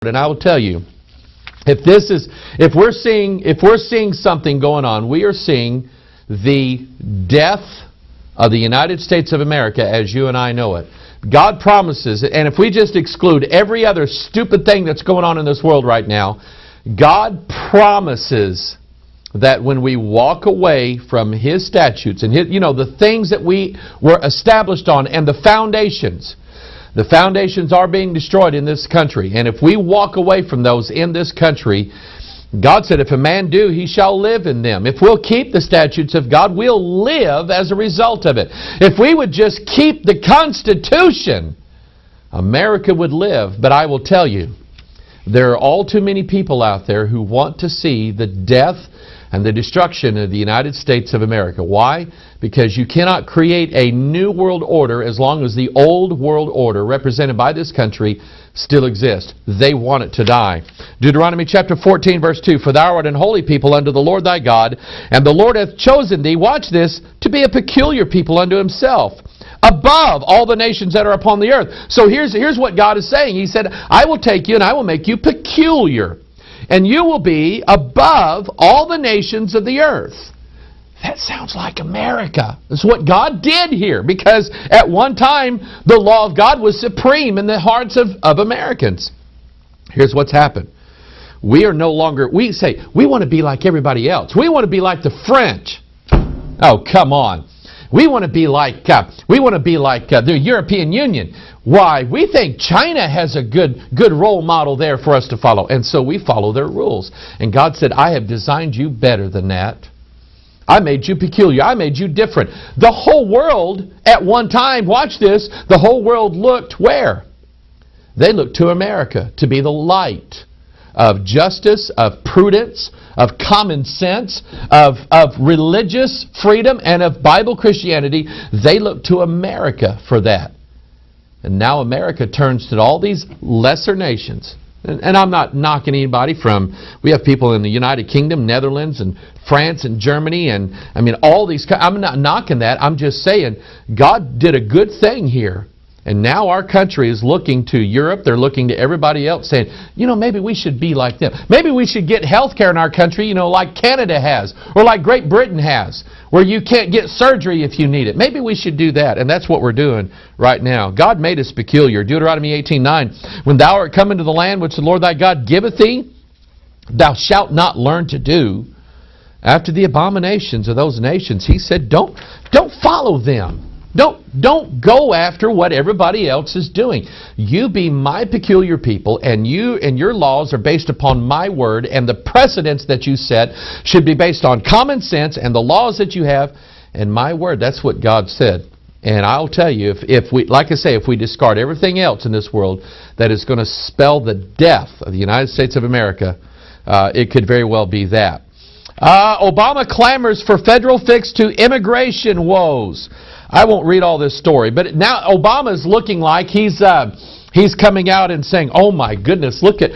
And I will tell you, if we're seeing something going on, we are seeing the death of the United States of America as you and I know it. God promises, and if we just exclude every other stupid thing that's going on in this world right now, God promises that when we walk away from His statutes and the things that we were established on and the foundations are being destroyed in this country. And if we walk away from those in this country, God said, if a man do, he shall live in them. If we'll keep the statutes of God, we'll live as a result of it. If we would just keep the Constitution, America would live. But I will tell you, there are all too many people out there who want to see the death and the destruction of the United States of America. Why? Because you cannot create a new world order as long as the old world order represented by this country still exists. They want it to die. Deuteronomy chapter 14 verse 2, For thou art an holy people unto the Lord thy God, and the Lord hath chosen thee, watch this, to be a peculiar people unto Himself, above all the nations that are upon the earth. So here's what God is saying. He said, I will take you and I will make you peculiar, and you will be above all the nations of the earth. That sounds like America. That's what God did here, because at one time the law of God was supreme in the hearts of Americans. Here's what's happened. We are no longer, we say, we want to be like everybody else. We want to be like the French. Oh, come on. We want to be like the European Union. Why? We think China has a good role model there for us to follow. And so we follow their rules. And God said, I have designed you better than that. I made you peculiar. I made you different. The whole world at one time, watch this, the whole world looked where? They looked to America to be the light of justice, of prudence, of common sense, of religious freedom, and of Bible Christianity. They looked to America for that. And now America turns to all these lesser nations. And I'm not knocking anybody we have people in the United Kingdom, Netherlands, and France, and Germany, and all these. I'm not knocking that. I'm just saying God did a good thing here. And now our country is looking to Europe. They're looking to everybody else saying, maybe we should be like them. Maybe we should get health care in our country, like Canada has, or like Great Britain has, where you can't get surgery if you need it. Maybe we should do that. And that's what we're doing right now. God made us peculiar. Deuteronomy 18:9, When thou art come into the land which the Lord thy God giveth thee, thou shalt not learn to do after the abominations of those nations. He said, don't follow them. Don't go after what everybody else is doing. You be my peculiar people, and your laws are based upon my word, and the precedents that you set should be based on common sense and the laws that you have and my word. That's what God said. And I'll tell you, if we discard everything else in this world that is going to spell the death of the United States of America, it could very well be that. Obama clamors for federal fix to immigration woes. I won't read all this story, but now Obama's looking like he's coming out and saying, "Oh my goodness, look at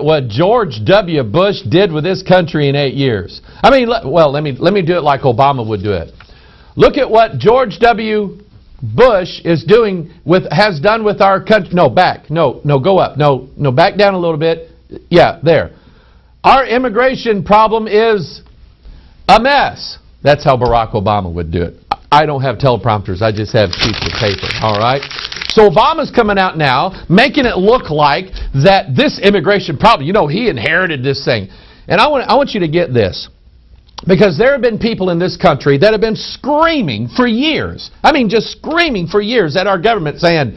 what George W. Bush did with this country in 8 years." Let me do it like Obama would do it. Look at what George W. Bush has done with our country. No, back. No, go up. No, back down a little bit. Yeah, there. Our immigration problem is a mess. That's how Barack Obama would do it. I don't have teleprompters. I just have sheets of paper. All right? So Obama's coming out now, making it look like that this immigration problem, he inherited this thing. And I want you to get this. Because there have been people in this country that have been screaming for years. Just screaming for years at our government saying,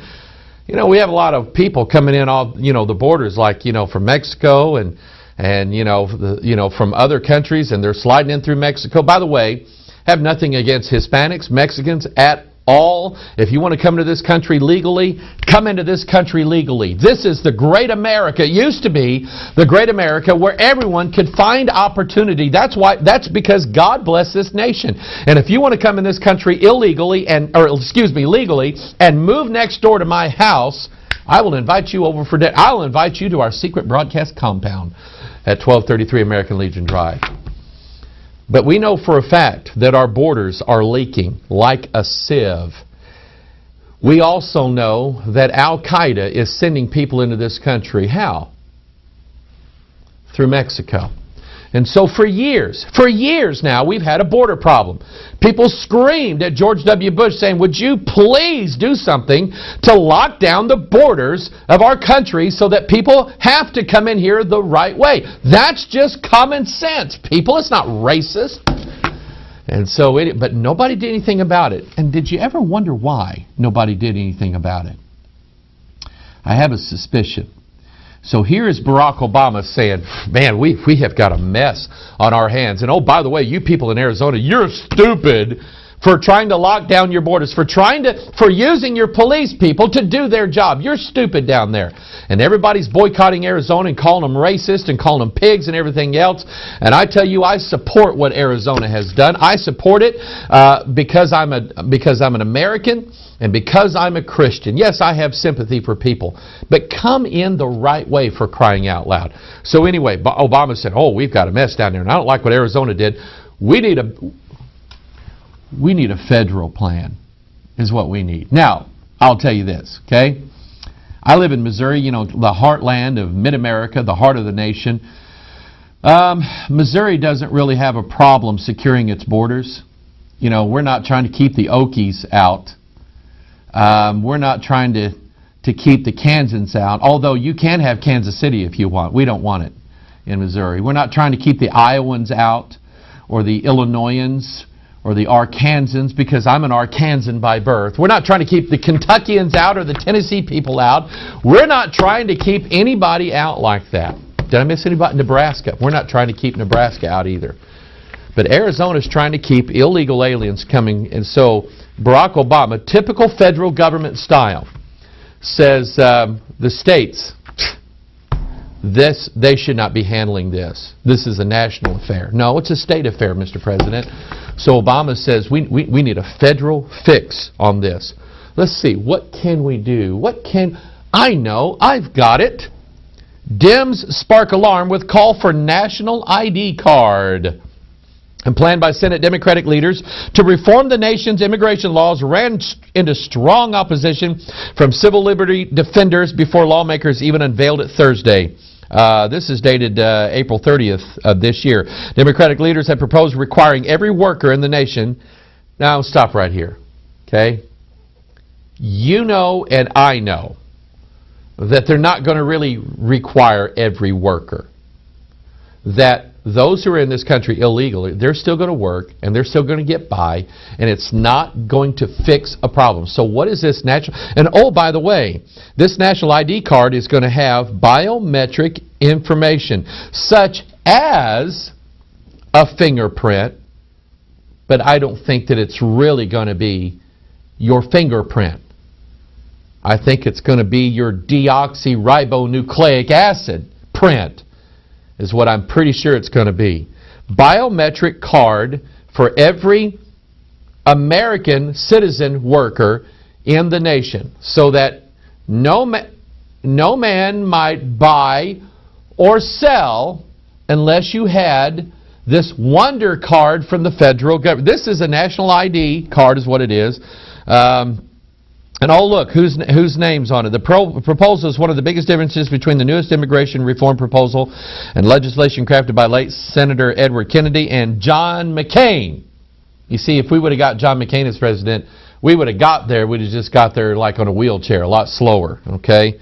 we have a lot of people coming in off, the borders, like, from Mexico and from other countries, and they're sliding in through Mexico. By the way, have nothing against Hispanics, Mexicans at all. If you want to come to this country legally, come into this country legally. This is the great America. It used to be the great America where everyone could find opportunity. That's because God blessed this nation. And if you want to come in this country legally and move next door to my house, I will invite you over for dinner. I will invite you to our secret broadcast compound at 1233 American Legion Drive. But we know for a fact that our borders are leaking like a sieve. We also know that Al-Qaeda is sending people into this country. How? Through Mexico. And so for years now, we've had a border problem. People screamed at George W. Bush saying, would you please do something to lock down the borders of our country so that people have to come in here the right way? That's just common sense, people. It's not racist. And so, but nobody did anything about it. And did you ever wonder why nobody did anything about it? I have a suspicion. So here is Barack Obama saying, man, we have got a mess on our hands. And oh, by the way, you people in Arizona, you're stupid for trying to lock down your borders, for using your police people to do their job. You're stupid down there. And everybody's boycotting Arizona and calling them racist and calling them pigs and everything else. And I tell you, I support what Arizona has done. I support it because I'm an American. And because I'm a Christian. Yes, I have sympathy for people, but come in the right way, for crying out loud. So anyway, Obama said, oh, we've got a mess down there, and I don't like what Arizona did. We need a federal plan, is what we need. Now, I'll tell you this, okay? I live in Missouri, you know, the heartland of mid-America, the heart of the nation. Missouri doesn't really have a problem securing its borders. You know, we're not trying to keep the Okies out. We're not trying to keep the Kansans out, although you can have Kansas City if you want. We don't want it in Missouri. We're not trying to keep the Iowans out or the Illinoisans or the Arkansans, because I'm an Arkansan by birth. We're not trying to keep the Kentuckians out or the Tennessee people out. We're not trying to keep anybody out like that. Did I miss anybody? Nebraska. We're not trying to keep Nebraska out either. But Arizona's trying to keep illegal aliens coming, and so Barack Obama, typical federal government style, says the states, they should not be handling this. This is a national affair. No, it's a state affair, Mr. President. So Obama says we need a federal fix on this. Let's see, what can we do? I know, I've got it. Dems spark alarm with call for national ID card. And planned by Senate Democratic leaders to reform the nation's immigration laws ran into strong opposition from civil liberty defenders before lawmakers even unveiled it Thursday. This is dated April 30th of this year. Democratic leaders have proposed requiring every worker in the nation. Now stop right here. Okay? You know and I know that they're not going to really require every worker. That those who are in this country illegally, they're still going to work and they're still going to get by, and it's not going to fix a problem. So what is this national? And oh, by the way, this national ID card is going to have biometric information, such as a fingerprint, but I don't think that it's really going to be your fingerprint. I think it's going to be your deoxyribonucleic acid print, is what I'm pretty sure it's going to be. Biometric card for every American citizen worker in the nation, so that no man might buy or sell unless you had this wonder card from the federal government. This is a national ID card, is what it is. And oh, look, whose name's on it. The proposal is one of the biggest differences between the newest immigration reform proposal and legislation crafted by late Senator Edward Kennedy and John McCain. You see, if we would have got John McCain as president, we would have got there. We'd have just got there like on a wheelchair, a lot slower. Okay.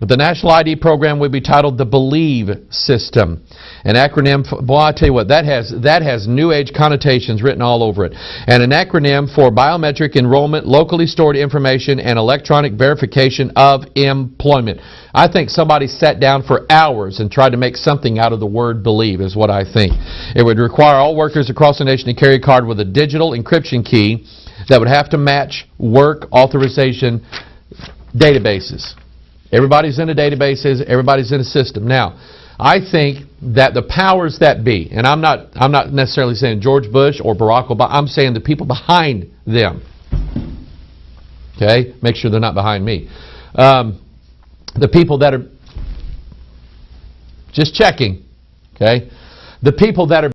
The national ID program would be titled the Believe System, an acronym for, boy, I tell you what, that has new age connotations written all over it, and an acronym for biometric enrollment, locally stored information, and electronic verification of employment. I think somebody sat down for hours and tried to make something out of the word believe, is what I think. It would require all workers across the nation to carry a card with a digital encryption key that would have to match work authorization databases. Everybody's in a database, everybody's in a system. Now, I think that the powers that be, and I'm not necessarily saying George Bush or Barack Obama, I'm saying the people behind them. Okay? Make sure they're not behind me. The people that are just checking. Okay? The people that are